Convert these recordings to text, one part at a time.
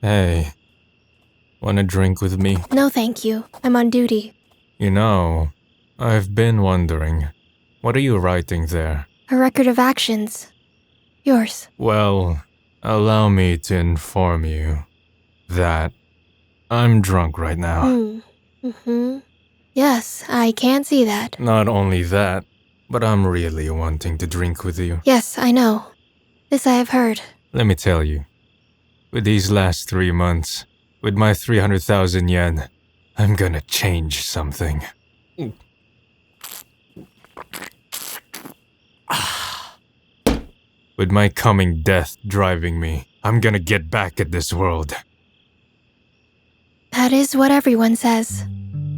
Hey, wanna drink with me? No, thank you. I'm on duty. You know, I've been wondering, what are you writing there? A record of actions. Yours. Well, allow me to inform you that I'm drunk right now. Yes, I can see that. Not only that, but I'm really wanting to drink with you. Yes, I know. This I have heard. Let me tell you, with these last 3 months, with my 300,000 yen, I'm gonna change something. With my coming death driving me, I'm gonna get back at this world. That is what everyone says.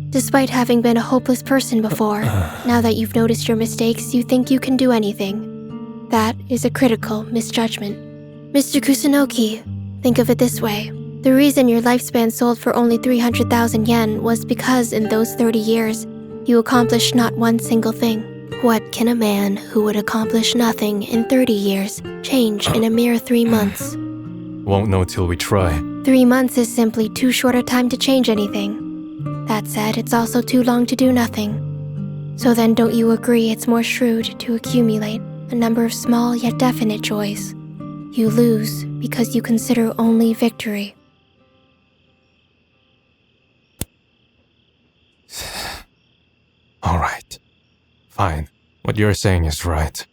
Despite having been a hopeless person before, now that you've noticed your mistakes, you think you can do anything. That is a critical misjudgment. Mr. Kusunoki, think of it this way. The reason your lifespan sold for only 300,000 yen was because in those 30 years, you accomplished not one single thing. What can a man who would accomplish nothing in 30 years change in a mere 3 months? Won't know till we try. 3 months is simply too short a time to change anything. That said, it's also too long to do nothing. So then don't you agree it's more shrewd to accumulate a number of small yet definite joys? You lose because you consider only victory. Alright. Fine. What you're saying is right.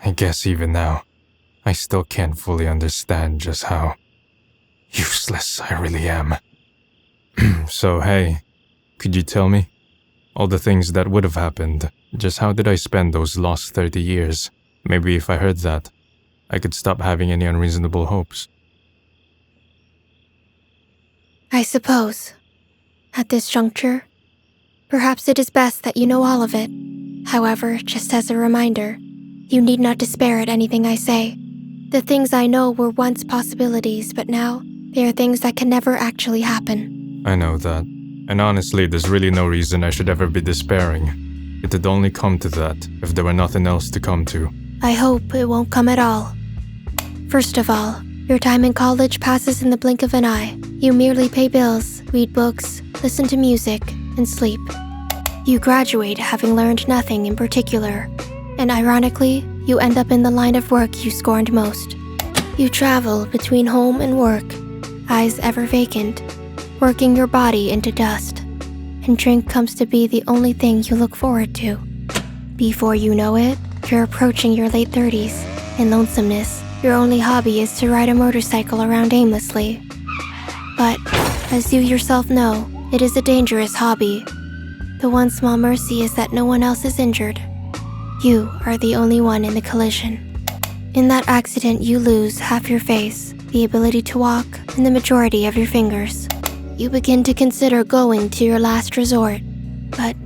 I guess even now, I still can't fully understand just how useless I really am. So hey, could you tell me? All the things that would have happened, just how did I spend those lost 30 years? Maybe if I heard that, I could stop having any unreasonable hopes. I suppose. At this juncture, perhaps it is best that you know all of it. However, just as a reminder, you need not despair at anything I say. The things I know were once possibilities, but now they are things that can never actually happen. I know that. And honestly, there's really no reason I should ever be despairing. It had only come to that if there were nothing else to come to. I hope it won't come at all. First of all, your time in college passes in the blink of an eye. You merely pay bills, read books, listen to music, and sleep. You graduate having learned nothing in particular, and ironically, you end up in the line of work you scorned most. You travel between home and work, eyes ever vacant, working your body into dust, and drink comes to be the only thing you look forward to. Before you know it, you're approaching your late 30s. In lonesomeness, your only hobby is to ride a motorcycle around aimlessly. But, as you yourself know, it is a dangerous hobby. The one small mercy is that no one else is injured. You are the only one in the collision. In that accident, you lose half your face, the ability to walk, and the majority of your fingers. You begin to consider going to your last resort. But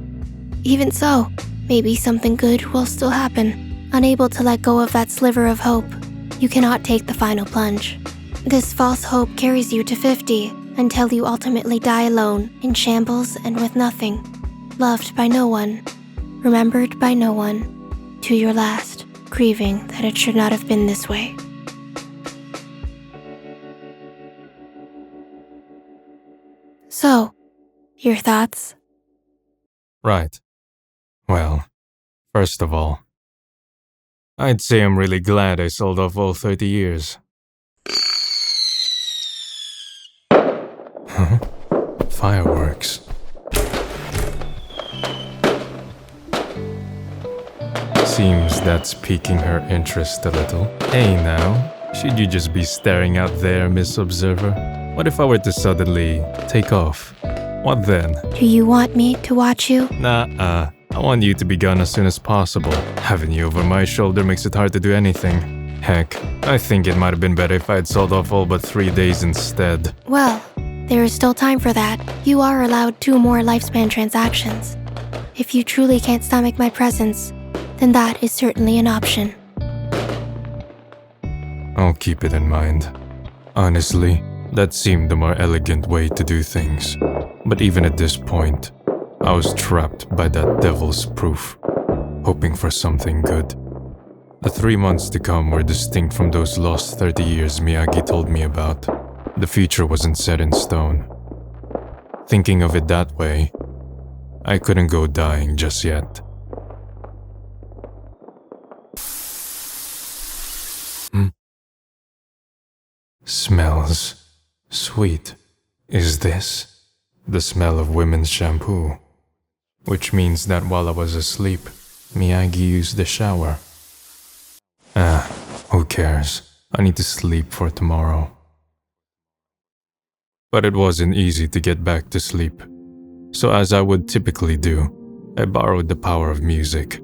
even so, maybe something good will still happen. Unable to let go of that sliver of hope, you cannot take the final plunge. This false hope carries you to 50 until you ultimately die alone, in shambles and with nothing. Loved by no one, remembered by no one, to your last, grieving that it should not have been this way. So, your thoughts? Right. Well, first of all, I'd say I'm really glad I sold off all 30 years. Huh? Fireworks. Seems that's piquing her interest a little. Hey now, should you just be staring out there, Miss Observer? What if I were to suddenly take off? What then? Do you want me to watch you? Nah, I want you to be gone as soon as possible. Having you over my shoulder makes it hard to do anything. Heck, I think it might have been better if I had sold off all but 3 days instead. Well, there is still time for that. You are allowed 2 more lifespan transactions. If you truly can't stomach my presence, then that is certainly an option. I'll keep it in mind. Honestly, that seemed the more elegant way to do things. But even at this point, I was trapped by that devil's proof, hoping for something good. The 3 months to come were distinct from those lost 30 years Miyagi told me about. The future wasn't set in stone. Thinking of it that way, I couldn't go dying just yet. Smells sweet. Is this the smell of women's shampoo? Which means that while I was asleep, Miyagi used the shower. Who cares? I need to sleep for tomorrow. But it wasn't easy to get back to sleep. So as I would typically do, I borrowed the power of music.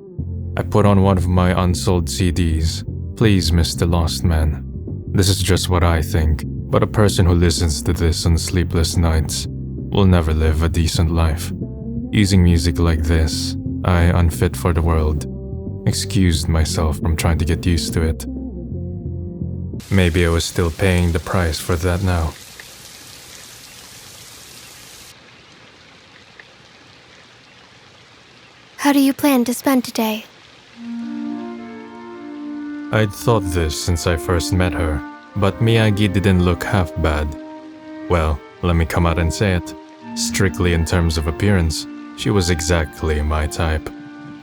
I put on one of my unsold CDs, Please Mr. Lost Man. This is just what I think, but a person who listens to this on sleepless nights will never live a decent life. Using music like this, I, unfit for the world, excused myself from trying to get used to it. Maybe I was still paying the price for that now. How do you plan to spend today? I'd thought this since I first met her, but Miyagi didn't look half bad. Well, let me come out and say it. Strictly in terms of appearance, she was exactly my type.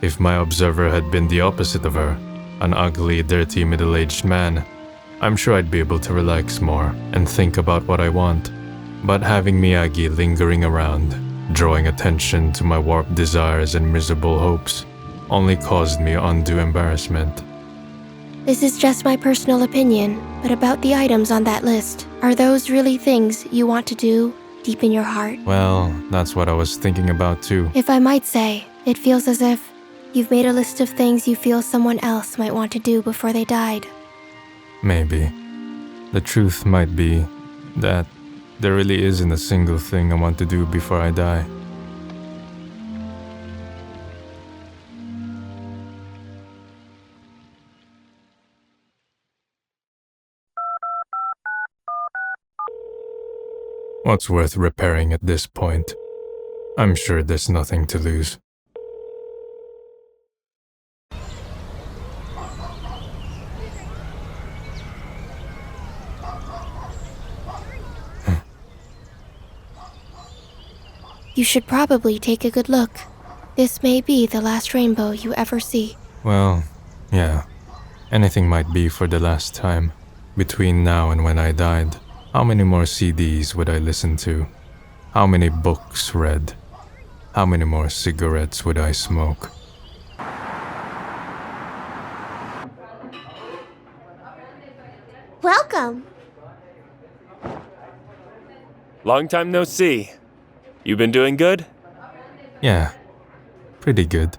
If my observer had been the opposite of her, an ugly, dirty, middle-aged man, I'm sure I'd be able to relax more and think about what I want. But having Miyagi lingering around, drawing attention to my warped desires and miserable hopes, only caused me undue embarrassment. This is just my personal opinion, but about the items on that list, are those really things you want to do deep in your heart? Well, that's what I was thinking about too. If I might say, it feels as if you've made a list of things you feel someone else might want to do before they died. Maybe. The truth might be that there really isn't a single thing I want to do before I die. What's worth repairing at this point? I'm sure there's nothing to lose. You should probably take a good look. This may be the last rainbow you ever see. Well, yeah. Anything might be for the last time. Between now and when I died, how many more CDs would I listen to? How many books read? How many more cigarettes would I smoke? Welcome! Long time no see. You been doing good? Yeah, pretty good.